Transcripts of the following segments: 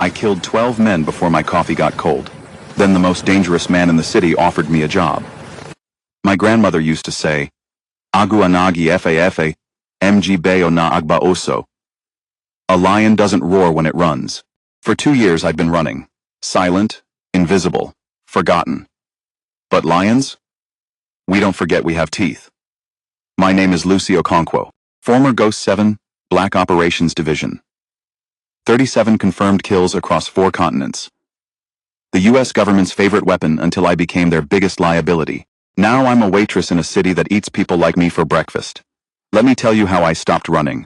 I killed 12 men before my coffee got cold. Then the most dangerous man in the city offered me a job. My grandmother used to say, Agu anagi fa mg beo na agba oso. A lion doesn't roar when it runs. For 2 years I'd been running. Silent, invisible, forgotten. But lions? We don't forget we have teeth. My name is Lucio Conquo, former Ghost 7, Black Operations Division. 37 confirmed kills across 4 continents. The US government's favorite weapon until I became their biggest liability. Now I'm a waitress in a city that eats people like me for breakfast. Let me tell you how I stopped running.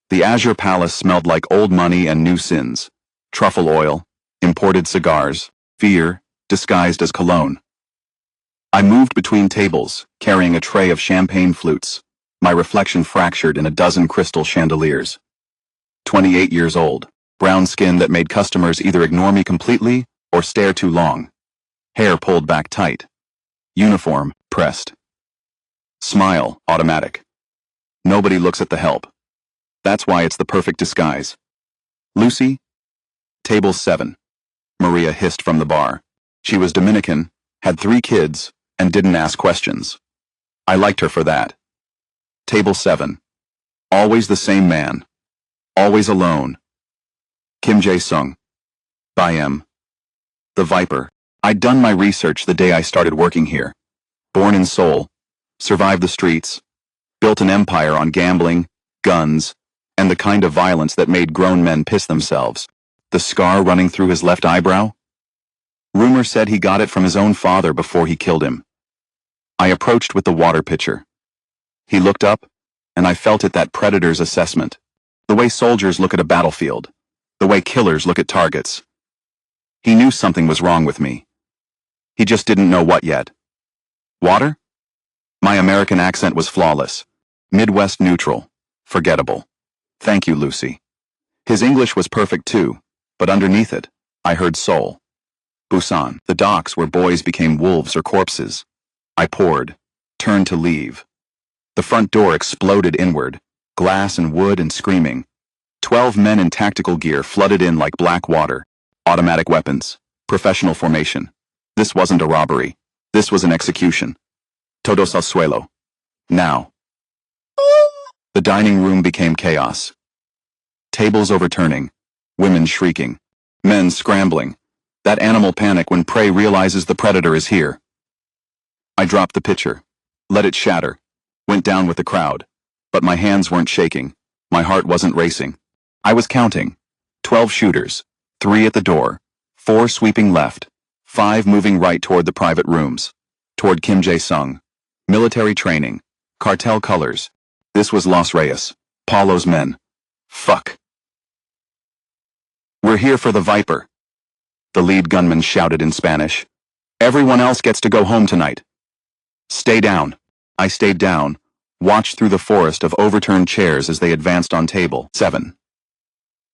The Azure Palace smelled like old money and new sins. Truffle oil, imported cigars, fear, disguised as cologne. I moved between tables, carrying a tray of champagne flutes, my reflection fractured in a dozen crystal chandeliers. 28 years old, brown skin that made customers either ignore me completely or stare too long. Hair pulled back tight. Uniform, pressed. Smile, automatic. Nobody looks at the help. That's why it's the perfect disguise. Lucy? Table 7. Maria hissed from the bar. She was Dominican, had 3 kids, and didn't ask questions. I liked her for that. Table 7. Always the same man. Always alone. Kim Jae-sung. Byem. The Viper. I'd done my research the day I started working here. Born in Seoul. Survived the streets. Built an empire on gambling, guns, and the kind of violence that made grown men piss themselves. The scar running through his left eyebrow? Rumor said he got it from his own father before he killed him. I approached with the water pitcher. He looked up, and I felt it, that predator's assessment. The way soldiers look at a battlefield. The way killers look at targets. He knew something was wrong with me. He just didn't know what yet. Water? My American accent was flawless. Midwest neutral. Forgettable. Thank you, Lucy. His English was perfect too, but underneath it, I heard soul. Busan, the docks where boys became wolves or corpses. I poured, turned to leave. The front door exploded inward, glass and wood and screaming. 12 men in tactical gear flooded in like black water. Automatic weapons. Professional formation. This wasn't a robbery. This was an execution. Todos al suelo. Now. The dining room became chaos. Tables overturning. Women shrieking. Men scrambling. That animal panic when prey realizes the predator is here. I dropped the pitcher. Let it shatter. Went down with the crowd. But my hands weren't shaking. My heart wasn't racing. I was counting. 12 shooters. 3 at the door. 4 sweeping left. 5 moving right toward the private rooms. Toward Kim Jae-sung. Military training. Cartel colors. This was Los Reyes. Paulo's men. Fuck. We're here for the Viper. The lead gunman shouted in Spanish. Everyone else gets to go home tonight. Stay down. I stayed down, watched through the forest of overturned chairs as they advanced on table 7.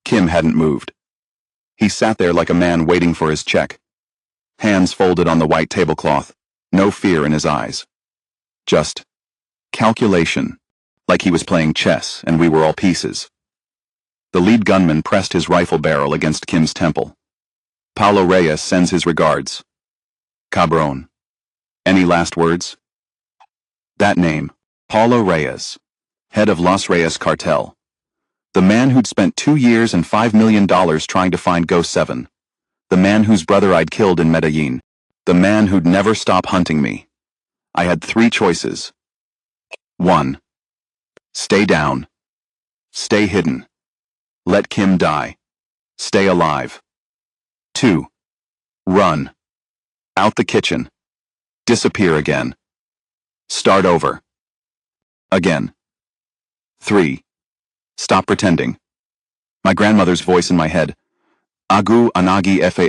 Kim hadn't moved. He sat there like a man waiting for his check. Hands folded on the white tablecloth, no fear in his eyes. Just calculation, like he was playing chess and we were all pieces. The lead gunman pressed his rifle barrel against Kim's temple. Paulo Reyes sends his regards. Cabron. Any last words? That name, Paulo Reyes, head of Los Reyes Cartel. The man who'd spent 2 years and $5 million trying to find Ghost 7. The man whose brother I'd killed in Medellin. The man who'd never stop hunting me. I had 3 choices. 1. Stay down. Stay hidden. Let Kim die. Stay alive. 2. Run. Out the kitchen. Disappear again. Start over. Again. 3. Stop pretending. My grandmother's voice in my head. Agu anagi fa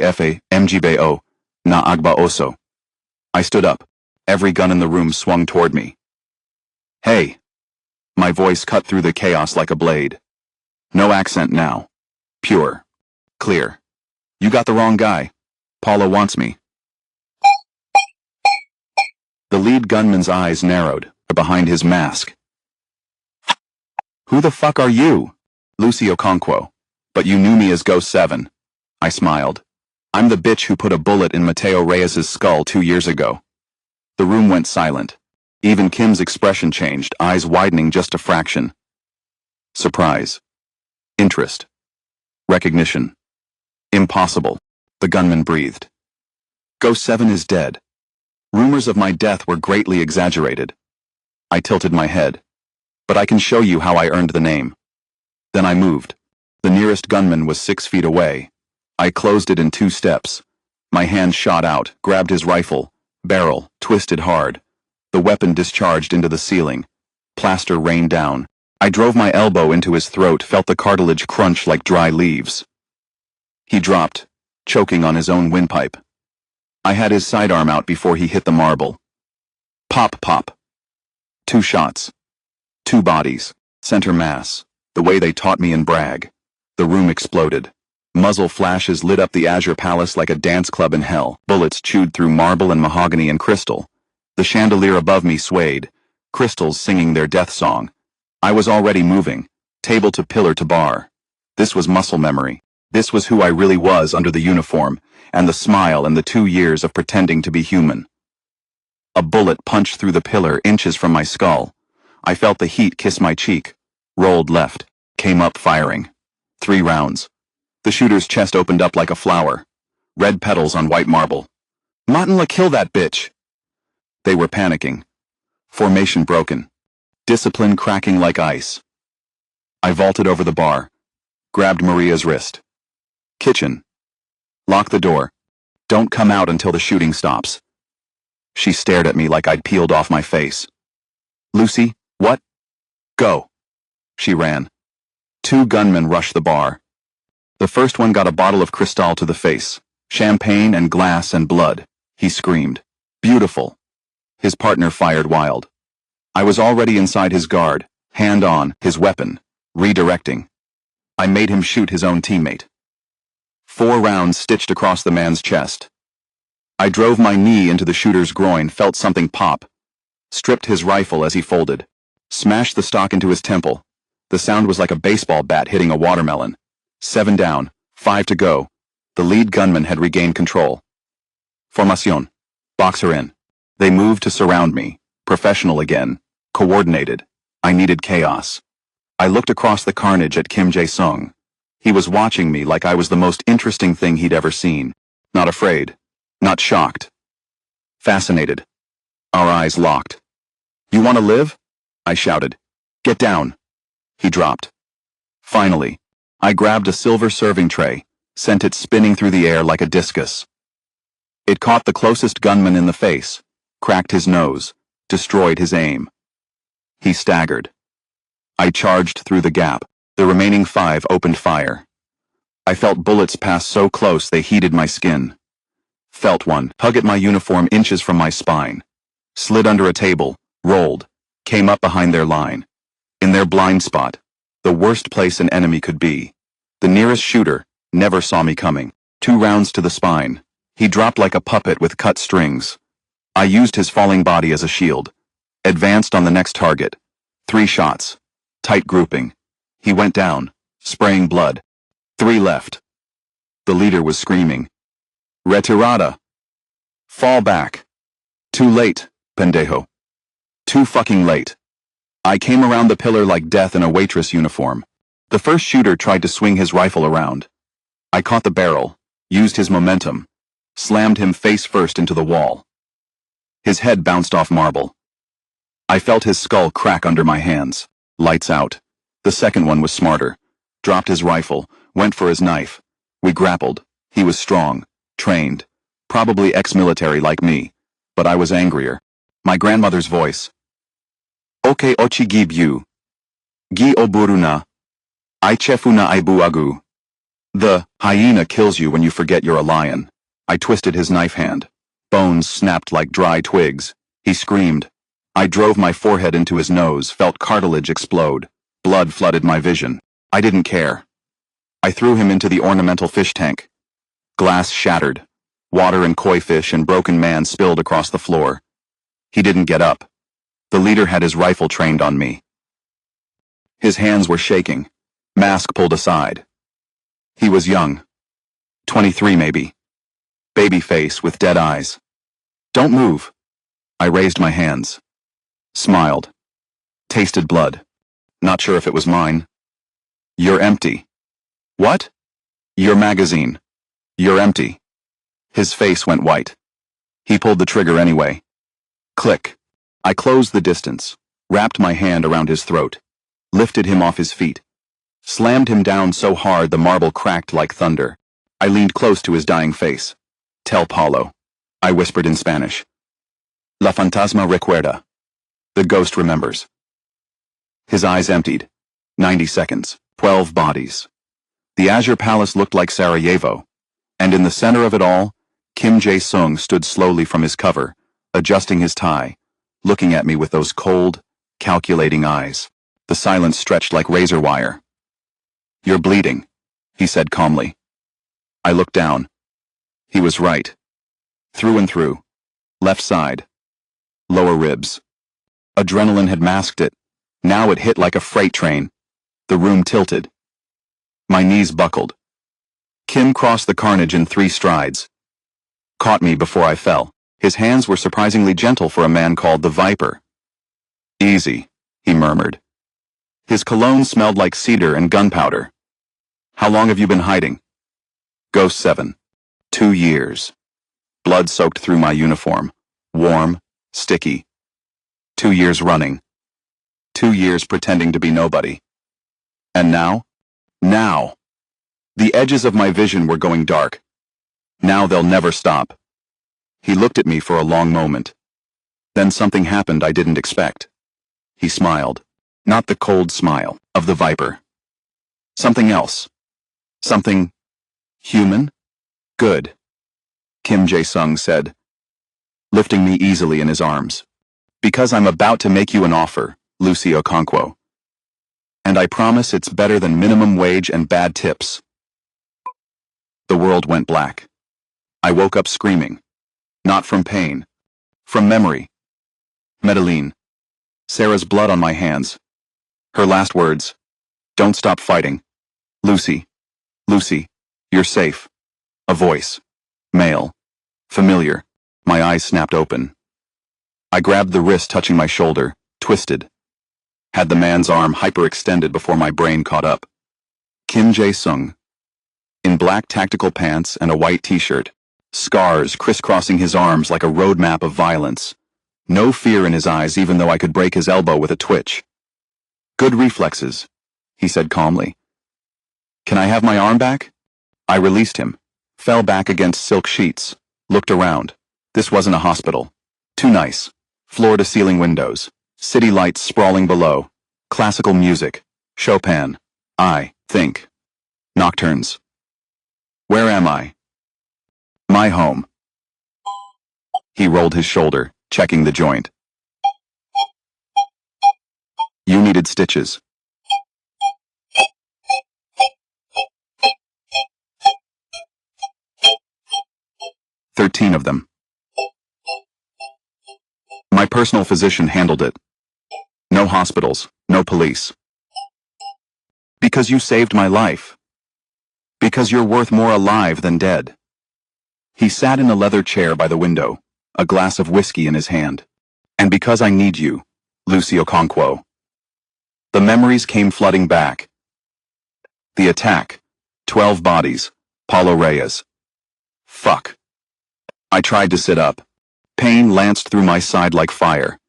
mgbo na agba oso. I stood up. Every gun in the room swung toward me. Hey. My voice cut through the chaos like a blade. No accent now. Pure. Clear. You got the wrong guy. Paulo wants me. The lead gunman's eyes narrowed, behind his mask. Who the fuck are you? Lucio Conquo. But you knew me as Ghost 7. I smiled. I'm the bitch who put a bullet in Mateo Reyes's skull 2 years ago. The room went silent. Even Kim's expression changed, eyes widening just a fraction. Surprise. Interest. Recognition. Impossible. The gunman breathed. Ghost 7 is dead. Rumors of my death were greatly exaggerated. I tilted my head. But I can show you how I earned the name. Then I moved. The nearest gunman was 6 feet away. I closed it in 2 steps. My hand shot out, grabbed his rifle, barrel, twisted hard. The weapon discharged into the ceiling. Plaster rained down. I drove my elbow into his throat, felt the cartilage crunch like dry leaves. He dropped, choking on his own windpipe. I had his sidearm out before he hit the marble. Pop, pop. 2 shots. 2 bodies. Center mass. The way they taught me in Bragg. The room exploded. Muzzle flashes lit up the Azure Palace like a dance club in hell. Bullets chewed through marble and mahogany and crystal. The chandelier above me swayed, crystals singing their death song. I was already moving, table to pillar to bar. This was muscle memory. This was who I really was under the uniform, and the smile and the 2 years of pretending to be human. A bullet punched through the pillar inches from my skull. I felt the heat kiss my cheek. Rolled left, came up firing. 3 rounds. The shooter's chest opened up like a flower. Red petals on white marble. Matanla, kill that bitch! They were panicking. Formation broken. Discipline cracking like ice. I vaulted over the bar. Grabbed Maria's wrist. Kitchen. Lock the door. Don't come out until the shooting stops. She stared at me like I'd peeled off my face. Lucy, what? Go. She ran. 2 gunmen rushed the bar. The first one got a bottle of Cristal to the face. Champagne and glass and blood. He screamed. Beautiful. His partner fired wild. I was already inside his guard, hand on, his weapon, redirecting. I made him shoot his own teammate. 4 rounds stitched across the man's chest. I drove my knee into the shooter's groin, felt something pop. Stripped his rifle as he folded. Smashed the stock into his temple. The sound was like a baseball bat hitting a watermelon. 7 down, 5 to go. The lead gunman had regained control. Formación. Box her in. They moved to surround me. Professional again. Coordinated. I needed chaos. I looked across the carnage at Kim Jae-sung. He was watching me like I was the most interesting thing he'd ever seen. Not afraid. Not shocked. Fascinated. Our eyes locked. You want to live? I shouted. Get down. He dropped. Finally, I grabbed a silver serving tray, sent it spinning through the air like a discus. It caught the closest gunman in the face, cracked his nose, destroyed his aim. He staggered. I charged through the gap. The remaining 5 opened fire. I felt bullets pass so close they heated my skin. Felt one tug at my uniform inches from my spine. Slid under a table, rolled, came up behind their line. In their blind spot, the worst place an enemy could be. The nearest shooter never saw me coming. 2 rounds to the spine. He dropped like a puppet with cut strings. I used his falling body as a shield. Advanced on the next target. 3 shots. Tight grouping. He went down, spraying blood. 3 left. The leader was screaming. Retirada. Fall back. Too late, pendejo. Too fucking late. I came around the pillar like death in a waitress uniform. The first shooter tried to swing his rifle around. I caught the barrel, used his momentum, slammed him face first into the wall. His head bounced off marble. I felt his skull crack under my hands. Lights out. The second one was smarter. Dropped his rifle, went for his knife. We grappled. He was strong, trained, probably ex-military like me, but I was angrier. My grandmother's voice. Oke ochi gibu. Gi oburuna. Ichefuna ibuagu. The hyena kills you when you forget you're a lion. I twisted his knife hand. Bones snapped like dry twigs. He screamed. I drove my forehead into his nose, felt cartilage explode. Blood flooded my vision. I didn't care. I threw him into the ornamental fish tank. Glass shattered. Water and koi fish and broken man spilled across the floor. He didn't get up. The leader had his rifle trained on me. His hands were shaking. Mask pulled aside. He was young. 23 maybe. Baby face with dead eyes. Don't move. I raised my hands. Smiled. Tasted blood. Not sure if it was mine. You're empty. What? Your magazine. You're empty. His face went white. He pulled the trigger anyway. Click. I closed the distance, wrapped my hand around his throat, lifted him off his feet, slammed him down so hard the marble cracked like thunder. I leaned close to his dying face. Tell Paulo. I whispered in Spanish. La fantasma recuerda. The ghost remembers. His eyes emptied. 90 seconds. 12 bodies. The Azure Palace looked like Sarajevo, and in the center of it all, Kim Jae-sung stood slowly from his cover, adjusting his tie, looking at me with those cold, calculating eyes. The silence stretched like razor wire. You're bleeding, he said calmly. I looked down. He was right. Through and through. Left side. Lower ribs. Adrenaline had masked it. Now it hit like a freight train. The room tilted. My knees buckled. Kim crossed the carnage in 3 strides. Caught me before I fell. His hands were surprisingly gentle for a man called the Viper. Easy, he murmured. His cologne smelled like cedar and gunpowder. How long have you been hiding? Ghost 7. 2 years. Blood soaked through my uniform. Warm, sticky. 2 years running. 2 years pretending to be nobody. And now? Now! The edges of my vision were going dark. Now they'll never stop. He looked at me for a long moment. Then something happened I didn't expect. He smiled. Not the cold smile of the Viper. Something else. Something human? Good. Kim Jae-sung said, lifting me easily in his arms. Because I'm about to make you an offer, Lucy Okonkwo. And I promise it's better than minimum wage and bad tips. The world went black. I woke up screaming. Not from pain. From memory. Medellin. Sarah's blood on my hands. Her last words. Don't stop fighting. Lucy. Lucy. You're safe. A voice. Male. Familiar. My eyes snapped open. I grabbed the wrist touching my shoulder, twisted. Had the man's arm hyperextended before my brain caught up. Kim Jae-sung. In black tactical pants and a white t-shirt. Scars crisscrossing his arms like a roadmap of violence. No fear in his eyes even though I could break his elbow with a twitch. Good reflexes, he said calmly. Can I have my arm back? I released him, fell back against silk sheets, looked around. This wasn't a hospital. Too nice. Floor-to-ceiling windows. City lights sprawling below. Classical music. Chopin. I think. Nocturnes. Where am I? My home. He rolled his shoulder, checking the joint. You needed stitches. "13 of them. My personal physician handled it. No hospitals, no police. Because you saved my life. Because you're worth more alive than dead." He sat in a leather chair by the window, a glass of whiskey in his hand. And because I need you, Lucy Okonkwo. The memories came flooding back. The attack. 12 bodies. Paulo Reyes. Fuck. I tried to sit up. Pain lanced through my side like fire.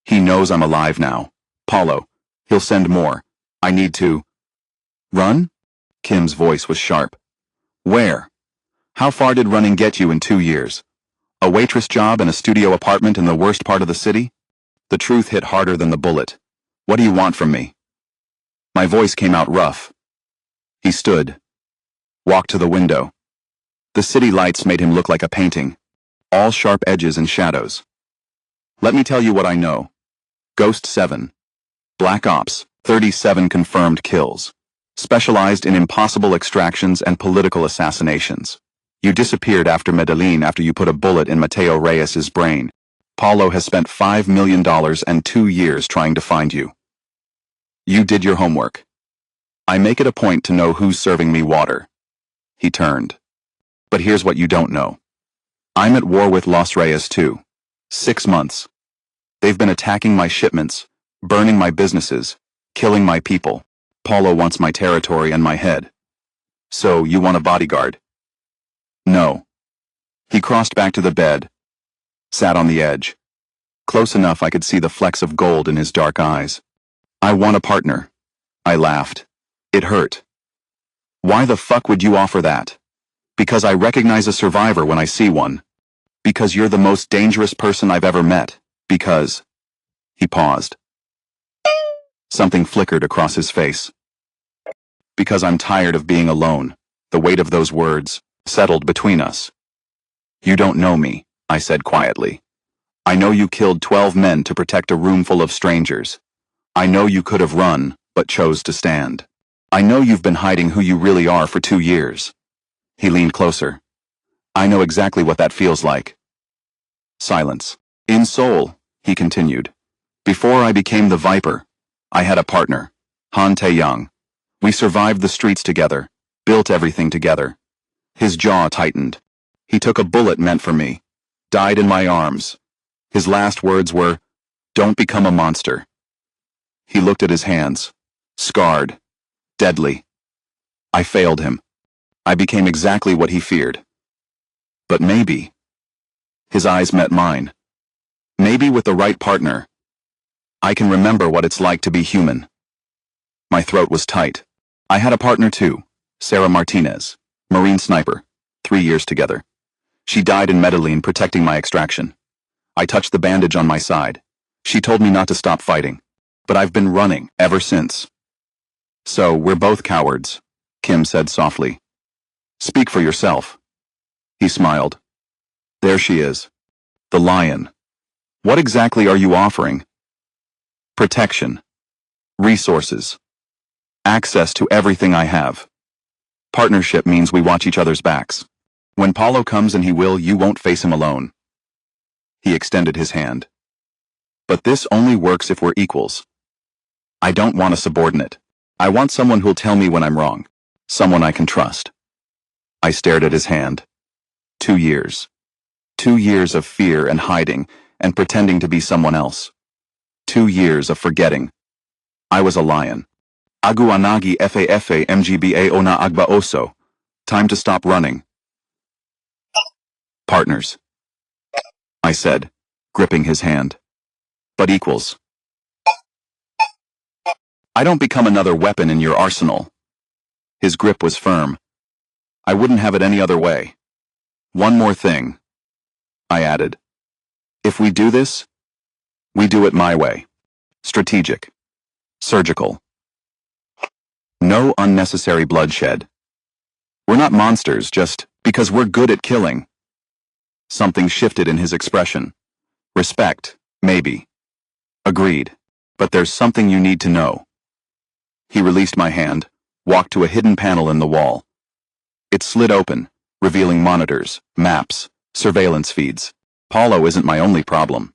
He knows I'm alive now. Paulo. He'll send more. I need to... Run? Kim's voice was sharp. Where? How far did running get you in 2 years? A waitress job and a studio apartment in the worst part of the city? The truth hit harder than the bullet. What do you want from me? My voice came out rough. He stood. Walked to the window. The city lights made him look like a painting. All sharp edges and shadows. Let me tell you what I know. Ghost 7. Black Ops, 37 confirmed kills. Specialized in impossible extractions and political assassinations. You disappeared after Medellin after you put a bullet in Mateo Reyes's brain. Paulo has spent $5 million and 2 years trying to find you. You did your homework. I make it a point to know who's serving me water. He turned. But here's what you don't know. I'm at war with Los Reyes too. 6 months. They've been attacking my shipments, burning my businesses, killing my people. Paulo wants my territory and my head. So, you want a bodyguard? No. He crossed back to the bed, sat on the edge. Close enough I could see the flecks of gold in his dark eyes. I want a partner. I laughed. It hurt. Why the fuck would you offer that? Because I recognize a survivor when I see one. Because you're the most dangerous person I've ever met. Because... He paused. Something flickered across his face. Because I'm tired of being alone. The weight of those words settled between us. You don't know me, I said quietly. I know you killed 12 men to protect a room full of strangers. I know you could have run, but chose to stand. I know you've been hiding who you really are for 2 years. He leaned closer. I know exactly what that feels like. Silence. In Seoul, he continued. Before I became the Viper, I had a partner, Han Tae-young. We survived the streets together, built everything together. His jaw tightened. He took a bullet meant for me, died in my arms. His last words were, "Don't become a monster." He looked at his hands, scarred, deadly. I failed him. I became exactly what he feared. But maybe... His eyes met mine. Maybe with the right partner, I can remember what it's like to be human. My throat was tight. I had a partner too, Sarah Martinez, Marine sniper, 3 years together. She died in Medellin protecting my extraction. I touched the bandage on my side. She told me not to stop fighting, but I've been running ever since. So, we're both cowards, Kim said softly. Speak for yourself. He smiled. There she is. The lion. What exactly are you offering? Protection. Resources. Access to everything I have. Partnership means we watch each other's backs. When Paulo comes, and he will, you won't face him alone. He extended his hand. But this only works if we're equals. I don't want a subordinate. I want someone who'll tell me when I'm wrong. Someone I can trust. I stared at his hand. 2 years. 2 years of fear and hiding and pretending to be someone else. 2 years of forgetting. I was a lion. Agu anagi fa mgba ona agba oso. Time to stop running. Partners. I said, gripping his hand. But equals. I don't become another weapon in your arsenal. His grip was firm. I wouldn't have it any other way. One more thing, I added. If we do this, we do it my way. Strategic. Surgical. No unnecessary bloodshed. We're not monsters just because we're good at killing. Something shifted in his expression. Respect, maybe. Agreed. But there's something you need to know. He released my hand, walked to a hidden panel in the wall. It slid open, revealing monitors, maps, surveillance feeds. Paulo isn't my only problem.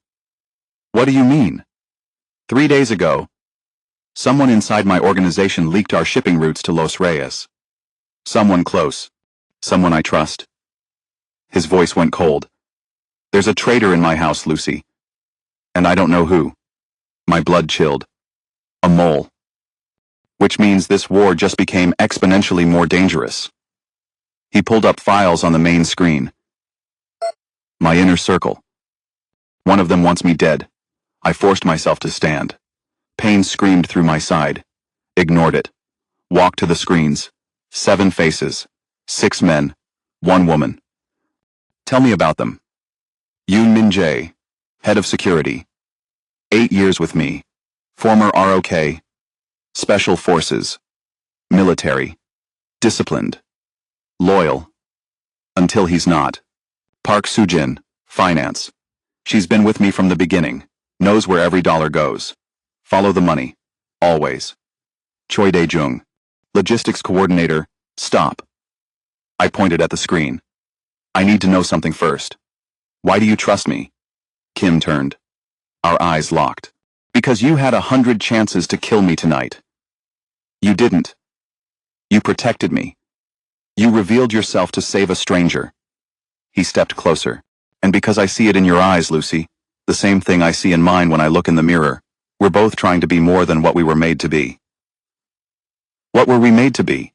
What do you mean? 3 days ago, someone inside my organization leaked our shipping routes to Los Reyes. Someone close. Someone I trust. His voice went cold. There's a traitor in my house, Lucy. And I don't know who. My blood chilled. A mole. Which means this war just became exponentially more dangerous. He pulled up files on the main screen. My inner circle. One of them wants me dead. I forced myself to stand. Pain screamed through my side. Ignored it. Walked to the screens. 7 faces. 6 men. 1 woman. Tell me about them. Yoon Min Jae, head of security. 8 years with me. Former ROK. Special forces. Military. Disciplined. Loyal. Until he's not. Park Soo-jin, finance. She's been with me from the beginning. Knows where every dollar goes. Follow the money. Always. Choi Dae-jung, logistics coordinator. Stop. I pointed at the screen. I need to know something first. Why do you trust me? Kim turned. Our eyes locked. Because you had 100 chances to kill me tonight. You didn't. You protected me. You revealed yourself to save a stranger. He stepped closer. And because I see it in your eyes, Lucy, the same thing I see in mine when I look in the mirror, we're both trying to be more than what we were made to be. What were we made to be?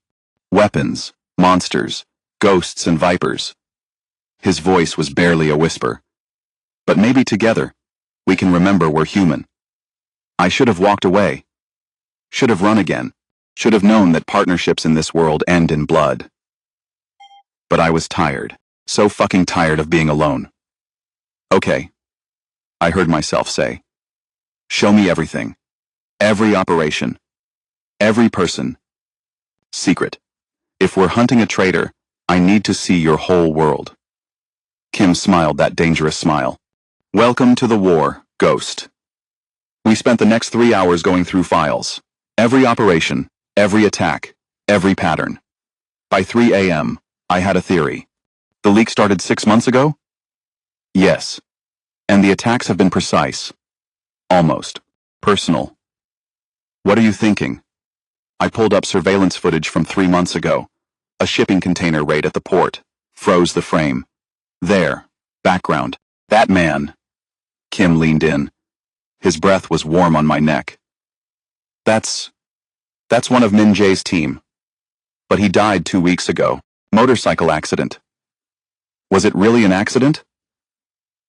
Weapons, monsters, ghosts and vipers. His voice was barely a whisper. But maybe together, we can remember we're human. I should have walked away. Should have run again. Should have known that partnerships in this world end in blood. But I was tired. So fucking tired of being alone. Okay. I heard myself say. Show me everything. Every operation. Every person. Secret. If we're hunting a traitor, I need to see your whole world. Kim smiled that dangerous smile. Welcome to the war, Ghost. We spent the next 3 hours going through files. Every operation, every attack, every pattern. By 3 a.m., I had a theory. The leak started 6 months ago? Yes. And the attacks have been precise. Almost. Personal. What are you thinking? I pulled up surveillance footage from 3 months ago. A shipping container raid at the port. Froze the frame. There. Background. That man. Kim leaned in. His breath was warm on my neck. That's one of Min Jae's team. But he died 2 weeks ago. Motorcycle accident. Was it really an accident?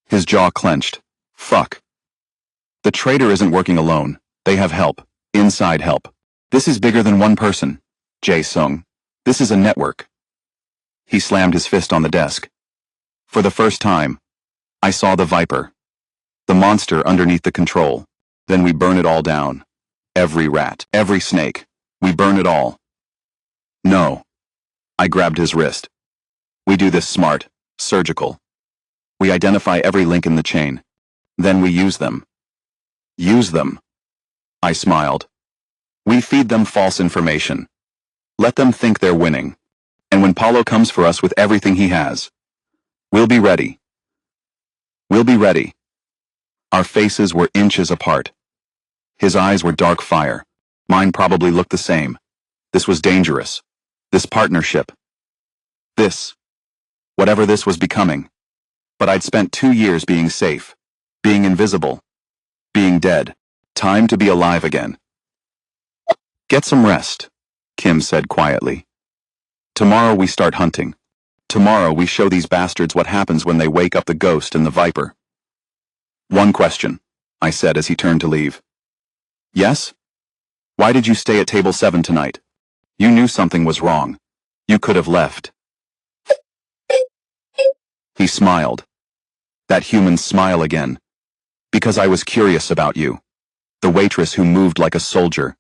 His jaw clenched. Fuck. The traitor isn't working alone. They have help. Inside help. This is bigger than one person. Jae Sung. This is a network. He slammed his fist on the desk. For the first time, I saw the viper. The monster underneath the control. Then we burn it all down. Every rat, every snake. We burn it all. No. I grabbed his wrist. We do this smart, surgical. We identify every link in the chain. Then we use them. Use them. I smiled. We feed them false information. Let them think they're winning. And when Paulo comes for us with everything he has, we'll be ready. We'll be ready. Our faces were inches apart. His eyes were dark fire. Mine probably looked the same. This was dangerous. This partnership. This. Whatever this was becoming. But I'd spent 2 years being safe. Being invisible. Being dead. Time to be alive again. Get some rest, Kim said quietly. Tomorrow we start hunting. Tomorrow we show these bastards what happens when they wake up the ghost and the viper. One question, I said as he turned to leave. Yes? Why did you stay at table 7 tonight? You knew something was wrong. You could have left. He smiled. That human smile again. Because I was curious about you. The waitress who moved like a soldier.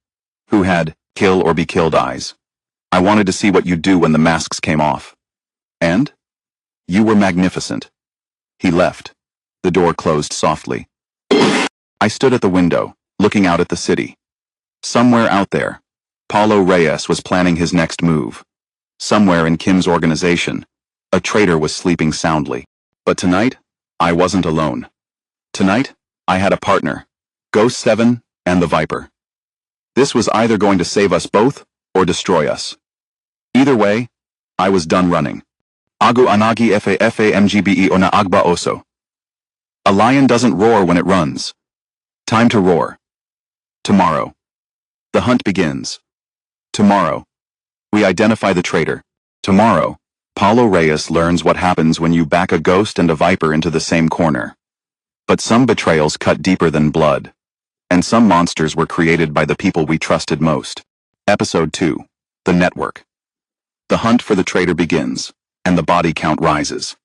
Who had kill or be killed eyes. I wanted to see what you'd do when the masks came off. And? You were magnificent. He left. The door closed softly. I stood at the window, looking out at the city. Somewhere out there, Paulo Reyes was planning his next move. Somewhere in Kim's organization, a traitor was sleeping soundly. But tonight, I wasn't alone. Tonight, I had a partner, Ghost 7 and the Viper. This was either going to save us both or destroy us. Either way, I was done running. Agu anagi fa mgbe ona agba oso. A lion doesn't roar when it runs. Time to roar. Tomorrow. The hunt begins. Tomorrow. We identify the traitor. Tomorrow, Paulo Reyes learns what happens when you back a ghost and a viper into the same corner. But some betrayals cut deeper than blood. And some monsters were created by the people we trusted most. Episode 2. The Network. The hunt for the traitor begins, and the body count rises.